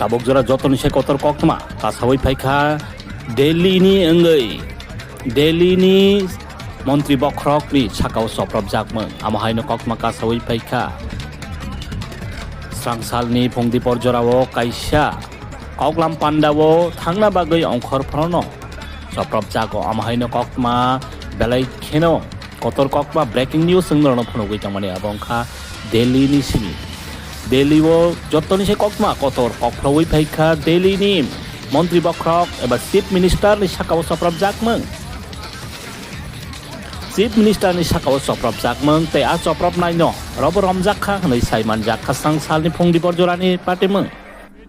tabok jora jotoni se kotor kokma kasawai phaikha Delhi ni engai Delhi ni মন্ত্রী বখরক ni sakao soprop jakmung amahaino kokma kasawai phaikha Strangsalni phongdi porjorao kaisa koklam pandao thangna bagui ongkhor phrono soprop jago amahaino kokma belai kheno kotor kokma breaking news sengno phonogui tamani abongkha Delhi ni sini Delhi o jotoni se kokma kotor kokhloi phaikha Delhi ni মন্ত্রী বখরক এবার chief minister ni sakao soprop jakmung chief minister ni sakao soprop jakmung te a soprop naino robo romjakha nei saiman jakha sangsalni phongdi porjorani patemung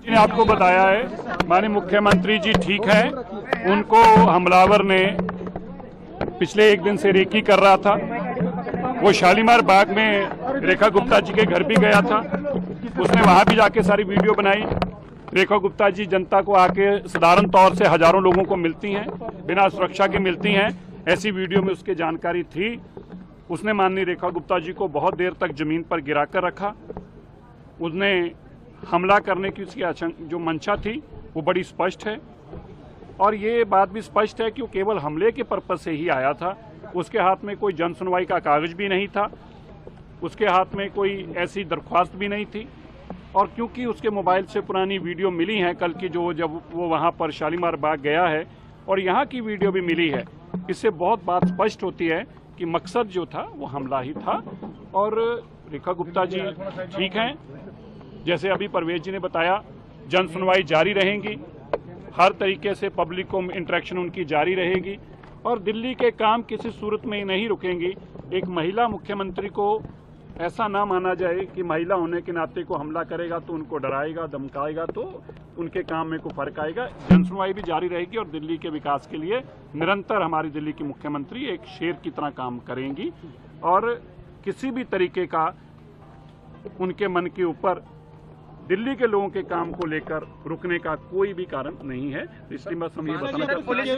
जी ने आपको बताया है माननीय मुख्यमंत्री जी ठीक है। उनको हमलावर ने पिछले एक दिन से रेकी कर रहा था। वो शालीमार बाग में रेखा गुप्ता जी के घर भी गया था। उसने वहां भी जाके सारी वीडियो बनाई। रेखा गुप्ता जी जनता को आके साधारण तौर से हजारों लोगों को मिलती हैं, बिना सुरक्षा के मिलती हैं। ऐसी वीडियो में उसकी जानकारी थी। उसने माननीय रेखा गुप्ता जी को बहुत देर तक जमीन पर गिरा कर रखा। उसने हमला करने की उसकी जो मंशा थी वो बड़ी स्पष्ट है और ये बात भी स्पष्ट है कि वो केवल हमले के पर्पज से ही आया था। उसके हाथ में कोई जन सुनवाई का कागज भी नहीं था, उसके हाथ में कोई ऐसी दरख्वास्त भी नहीं थी। और क्योंकि उसके मोबाइल से पुरानी वीडियो मिली हैं कल की, जो जब वो वहाँ पर शालीमार बाग गया है और यहाँ की वीडियो भी मिली है, इससे बहुत बात स्पष्ट होती है कि मकसद जो था वो हमला ही था। और रेखा गुप्ता जी ठीक हैं। जैसे अभी परवेज जी ने बताया, जन सुनवाई जारी रहेंगी, हर तरीके से पब्लिक को इंटरेक्शन उनकी जारी रहेगी और दिल्ली के काम किसी सूरत में ही नहीं रुकेंगी। एक महिला मुख्यमंत्री को ऐसा ना माना जाए कि महिला होने के नाते को हमला करेगा तो उनको डराएगा धमकाएगा तो उनके काम में कोई फर्क आएगा। जन सुनवाई भी जारी रहेगी और दिल्ली के विकास के लिए निरंतर हमारी दिल्ली की मुख्यमंत्री एक शेर की तरह काम करेंगी और किसी भी तरीके का उनके मन के ऊपर दिल्ली के लोगों के काम को लेकर रुकने का कोई भी कारण नहीं है। इसलिए बस हम ये बताना चाहते हैं।